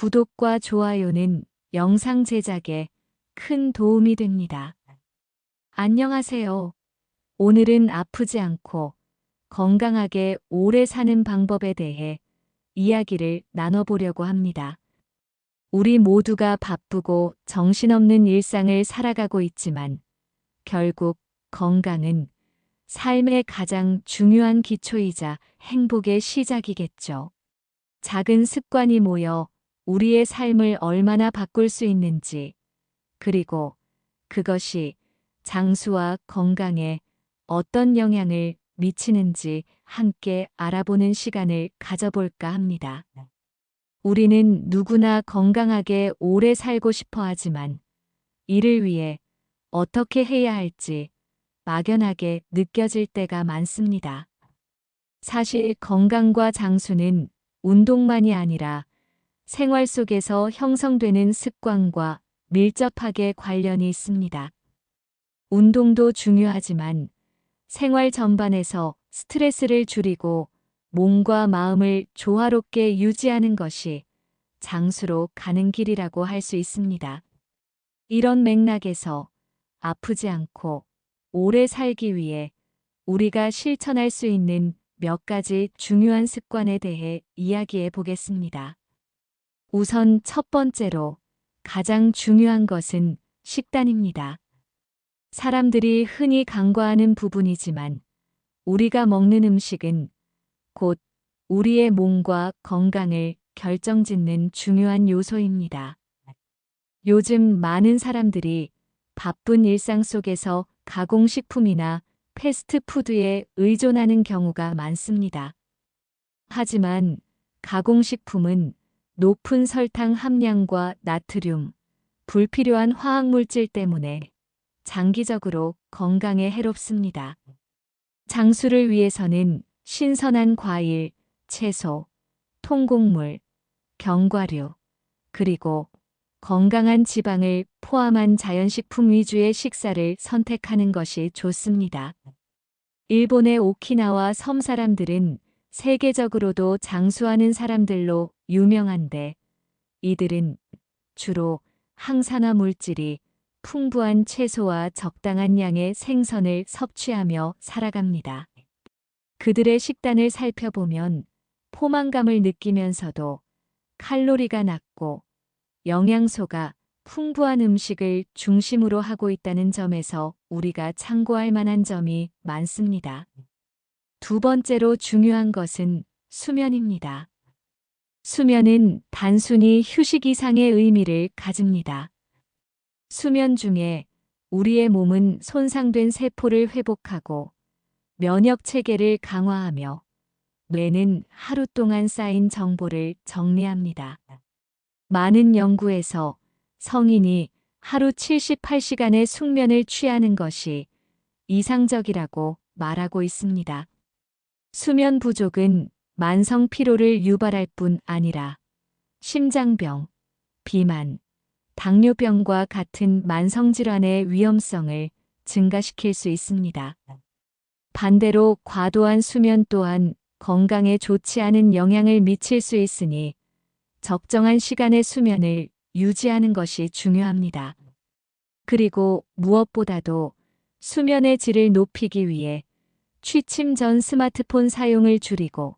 구독과 좋아요는 영상 제작에 큰 도움이 됩니다. 안녕하세요. 오늘은 아프지 않고 건강하게 오래 사는 방법에 대해 이야기를 나눠보려고 합니다. 우리 모두가 바쁘고 정신없는 일상을 살아가고 있지만 결국 건강은 삶의 가장 중요한 기초이자 행복의 시작이겠죠. 작은 습관이 모여 우리의 삶을 얼마나 바꿀 수 있는지, 그리고 그것이 장수와 건강에 어떤 영향을 미치는지 함께 알아보는 시간을 가져볼까 합니다. 우리는 누구나 건강하게 오래 살고 싶어 하지만 이를 위해 어떻게 해야 할지 막연하게 느껴질 때가 많습니다. 사실 건강과 장수는 운동만이 아니라 생활 속에서 형성되는 습관과 밀접하게 관련이 있습니다. 운동도 중요하지만 생활 전반에서 스트레스를 줄이고 몸과 마음을 조화롭게 유지하는 것이 장수로 가는 길이라고 할 수 있습니다. 이런 맥락에서 아프지 않고 오래 살기 위해 우리가 실천할 수 있는 몇 가지 중요한 습관에 대해 이야기해 보겠습니다. 우선 첫 번째로 가장 중요한 것은 식단입니다. 사람들이 흔히 간과하는 부분이지만 우리가 먹는 음식은 곧 우리의 몸과 건강을 결정짓는 중요한 요소입니다. 요즘 많은 사람들이 바쁜 일상 속에서 가공식품이나 패스트푸드에 의존하는 경우가 많습니다. 하지만 가공식품은 높은 설탕 함량과 나트륨, 불필요한 화학물질 때문에 장기적으로 건강에 해롭습니다. 장수를 위해서는 신선한 과일, 채소, 통곡물, 견과류, 그리고 건강한 지방을 포함한 자연식품 위주의 식사를 선택하는 것이 좋습니다. 일본의 오키나와 섬 사람들은 세계적으로도 장수하는 사람들로 유명한데 이들은 주로 항산화 물질이 풍부한 채소와 적당한 양의 생선을 섭취하며 살아갑니다. 그들의 식단을 살펴보면 포만감을 느끼면서도 칼로리가 낮고 영양소가 풍부한 음식을 중심으로 하고 있다는 점에서 우리가 참고할 만한 점이 많습니다. 두 번째로 중요한 것은 수면입니다. 수면은 단순히 휴식 이상의 의미를 가집니다. 수면 중에 우리의 몸은 손상된 세포를 회복하고 면역 체계를 강화하며 뇌는 하루 동안 쌓인 정보를 정리합니다. 많은 연구에서 성인이 하루 78시간의 숙면을 취하는 것이 이상적이라고 말하고 있습니다. 수면 부족은 만성 피로를 유발할 뿐 아니라 심장병, 비만, 당뇨병과 같은 만성질환의 위험성을 증가시킬 수 있습니다. 반대로 과도한 수면 또한 건강에 좋지 않은 영향을 미칠 수 있으니 적정한 시간의 수면을 유지하는 것이 중요합니다. 그리고 무엇보다도 수면의 질을 높이기 위해 취침 전 스마트폰 사용을 줄이고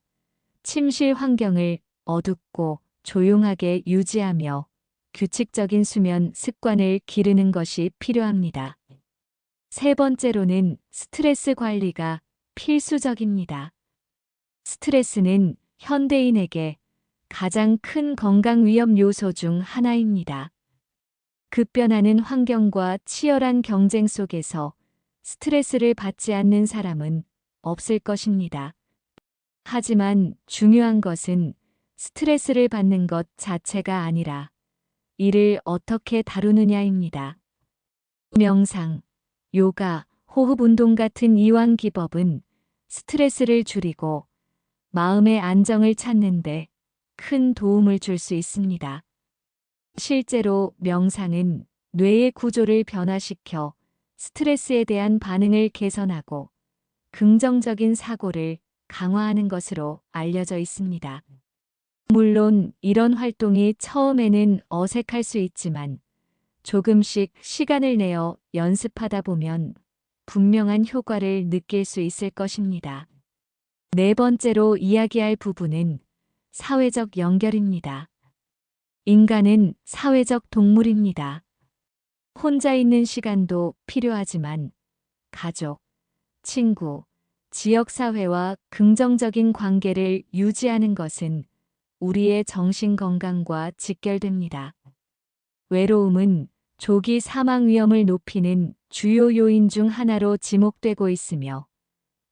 침실 환경을 어둡고 조용하게 유지하며 규칙적인 수면 습관을 기르는 것이 필요합니다. 세 번째로는 스트레스 관리가 필수적입니다. 스트레스는 현대인에게 가장 큰 건강 위험 요소 중 하나입니다. 급변하는 환경과 치열한 경쟁 속에서 스트레스를 받지 않는 사람은 없을 것입니다. 하지만 중요한 것은 스트레스를 받는 것 자체가 아니라 이를 어떻게 다루느냐입니다. 명상, 요가, 호흡 운동 같은 이완 기법은 스트레스를 줄이고 마음의 안정을 찾는 데 큰 도움을 줄 수 있습니다. 실제로 명상은 뇌의 구조를 변화시켜 스트레스에 대한 반응을 개선하고 긍정적인 사고를 강화하는 것으로 알려져 있습니다. 물론 이런 활동이 처음에는 어색할 수 있지만 조금씩 시간을 내어 연습하다 보면 분명한 효과를 느낄 수 있을 것입니다. 네 번째로 이야기할 부분은 사회적 연결입니다. 인간은 사회적 동물입니다. 혼자 있는 시간도 필요하지만 가족, 친구, 지역사회와 긍정적인 관계를 유지하는 것은 우리의 정신 건강과 직결됩니다. 외로움은 조기 사망 위험을 높이는 주요 요인 중 하나로 지목되고 있으며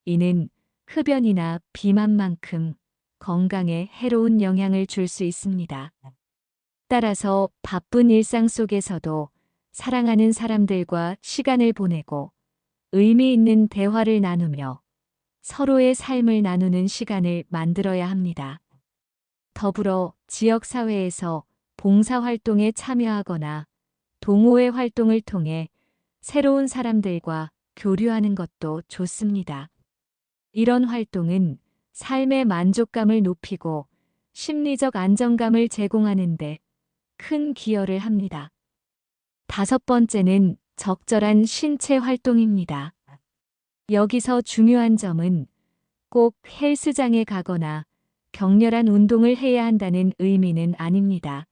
이는 흡연이나 비만만큼 건강에 해로운 영향을 줄 수 있습니다. 따라서 바쁜 일상 속에서도 사랑하는 사람들과 시간을 보내고 의미 있는 대화를 나누며 서로의 삶을 나누는 시간을 만들어야 합니다. 더불어 지역사회에서 봉사활동에 참여하거나 동호회 활동을 통해 새로운 사람들과 교류하는 것도 좋습니다. 이런 활동은 삶의 만족감을 높이고 심리적 안정감을 제공하는 데 큰 기여를 합니다. 다섯 번째는 적절한 신체 활동입니다. 여기서 중요한 점은 꼭 헬스장에 가거나 격렬한 운동을 해야 한다는 의미는 아닙니다.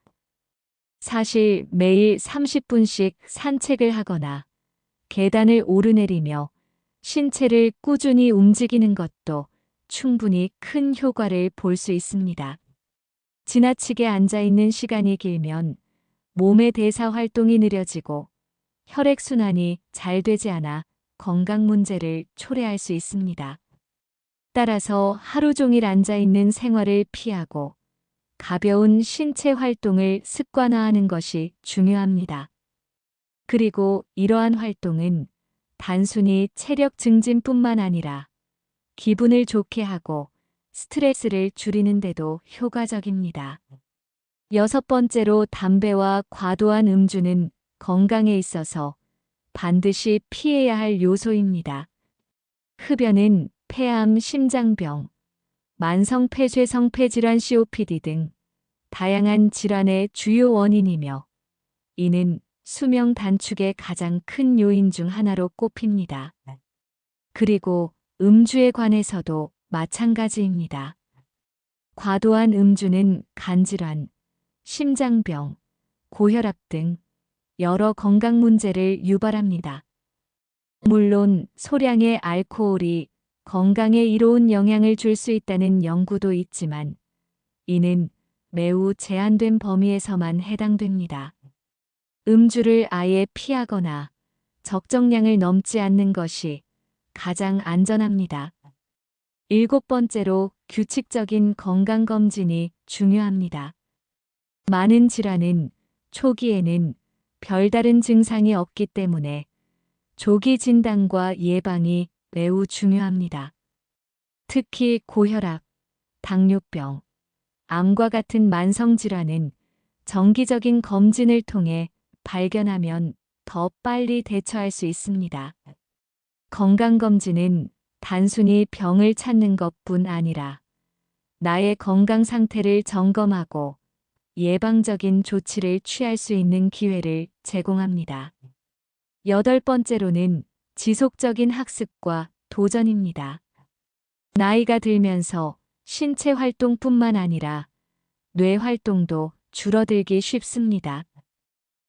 사실 매일 30분씩 산책을 하거나 계단을 오르내리며 신체를 꾸준히 움직이는 것도 충분히 큰 효과를 볼 수 있습니다. 지나치게 앉아있는 시간이 길면 몸의 대사 활동이 느려지고 혈액순환이 잘 되지 않아 건강 문제를 초래할 수 있습니다. 따라서 하루 종일 앉아있는 생활을 피하고 가벼운 신체 활동을 습관화하는 것이 중요합니다. 그리고 이러한 활동은 단순히 체력 증진뿐만 아니라 기분을 좋게 하고 스트레스를 줄이는 데도 효과적입니다. 여섯 번째로 담배와 과도한 음주는 건강에 있어서 반드시 피해야 할 요소입니다. 흡연은 폐암, 심장병, 만성 폐쇄성 폐질환 COPD 등 다양한 질환의 주요 원인이며 이는 수명 단축의 가장 큰 요인 중 하나로 꼽힙니다. 그리고 음주에 관해서도 마찬가지입니다. 과도한 음주는 간질환, 심장병, 고혈압 등 여러 건강 문제를 유발합니다. 물론 소량의 알코올이 건강에 이로운 영향을 줄 수 있다는 연구도 있지만 이는 매우 제한된 범위에서만 해당됩니다. 음주를 아예 피하거나 적정량을 넘지 않는 것이 가장 안전합니다. 일곱 번째로 규칙적인 건강검진이 중요합니다. 많은 질환은 초기에는 별다른 증상이 없기 때문에 조기 진단과 예방이 매우 중요합니다. 특히 고혈압, 당뇨병, 암과 같은 만성질환은 정기적인 검진을 통해 발견하면 더 빨리 대처할 수 있습니다. 건강검진은 단순히 병을 찾는 것뿐 아니라 나의 건강 상태를 점검하고 예방적인 조치를 취할 수 있는 기회를 제공합니다. 여덟 번째로는 지속적인 학습과 도전입니다. 나이가 들면서 신체 활동뿐만 아니라 뇌 활동도 줄어들기 쉽습니다.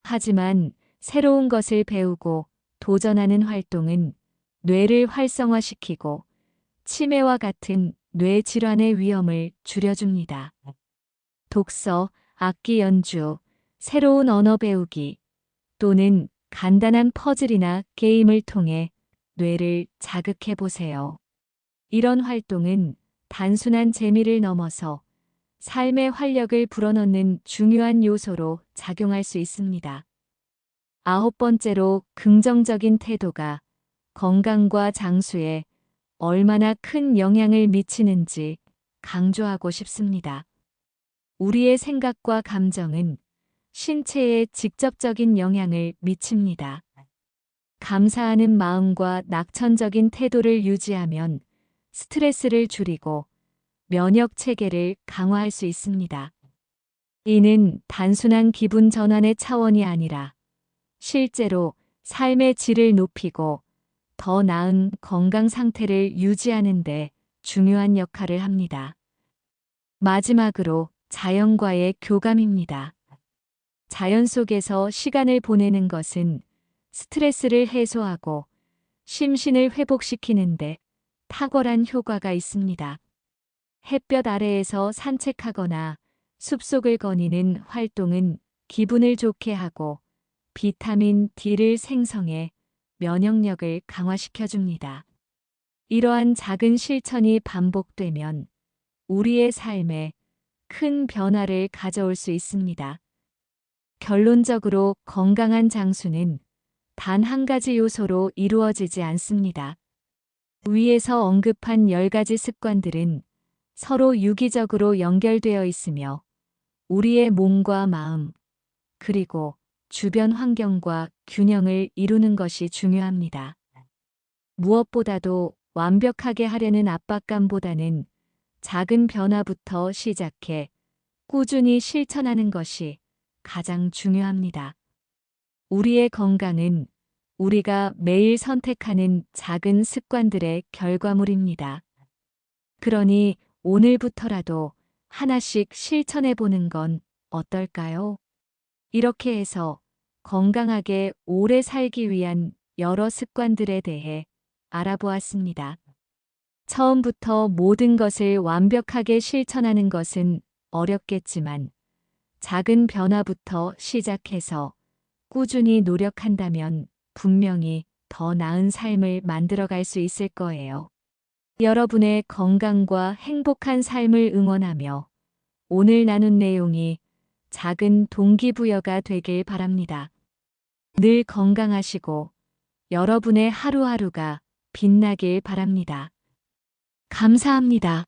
하지만 새로운 것을 배우고 도전하는 활동은 뇌를 활성화시키고 치매와 같은 뇌 질환의 위험을 줄여줍니다. 독서, 악기 연주, 새로운 언어 배우기 또는 간단한 퍼즐이나 게임을 통해 뇌를 자극해 보세요. 이런 활동은 단순한 재미를 넘어서 삶의 활력을 불어넣는 중요한 요소로 작용할 수 있습니다. 아홉 번째로 긍정적인 태도가 건강과 장수에 얼마나 큰 영향을 미치는지 강조하고 싶습니다. 우리의 생각과 감정은 신체에 직접적인 영향을 미칩니다. 감사하는 마음과 낙천적인 태도를 유지하면 스트레스를 줄이고 면역 체계를 강화할 수 있습니다. 이는 단순한 기분 전환의 차원이 아니라 실제로 삶의 질을 높이고 더 나은 건강 상태를 유지하는 데 중요한 역할을 합니다. 마지막으로 자연과의 교감입니다. 자연 속에서 시간을 보내는 것은 스트레스를 해소하고 심신을 회복시키는데 탁월한 효과가 있습니다. 햇볕 아래에서 산책하거나 숲속을 거니는 활동은 기분을 좋게 하고 비타민 D를 생성해 면역력을 강화시켜줍니다. 이러한 작은 실천이 반복되면 우리의 삶에 큰 변화를 가져올 수 있습니다. 결론적으로 건강한 장수는 단 한 가지 요소로 이루어지지 않습니다. 위에서 언급한 10가지 습관들은 서로 유기적으로 연결되어 있으며 우리의 몸과 마음, 그리고 주변 환경과 균형을 이루는 것이 중요합니다. 무엇보다도 완벽하게 하려는 압박감보다는 작은 변화부터 시작해 꾸준히 실천하는 것이 가장 중요합니다. 우리의 건강은 우리가 매일 선택하는 작은 습관들의 결과물입니다. 그러니 오늘부터라도 하나씩 실천해 보는 건 어떨까요? 이렇게 해서 건강하게 오래 살기 위한 여러 습관들에 대해 알아보았습니다. 처음부터 모든 것을 완벽하게 실천하는 것은 어렵겠지만 작은 변화부터 시작해서 꾸준히 노력한다면 분명히 더 나은 삶을 만들어갈 수 있을 거예요. 여러분의 건강과 행복한 삶을 응원하며 오늘 나눈 내용이 작은 동기부여가 되길 바랍니다. 늘 건강하시고 여러분의 하루하루가 빛나길 바랍니다. 감사합니다.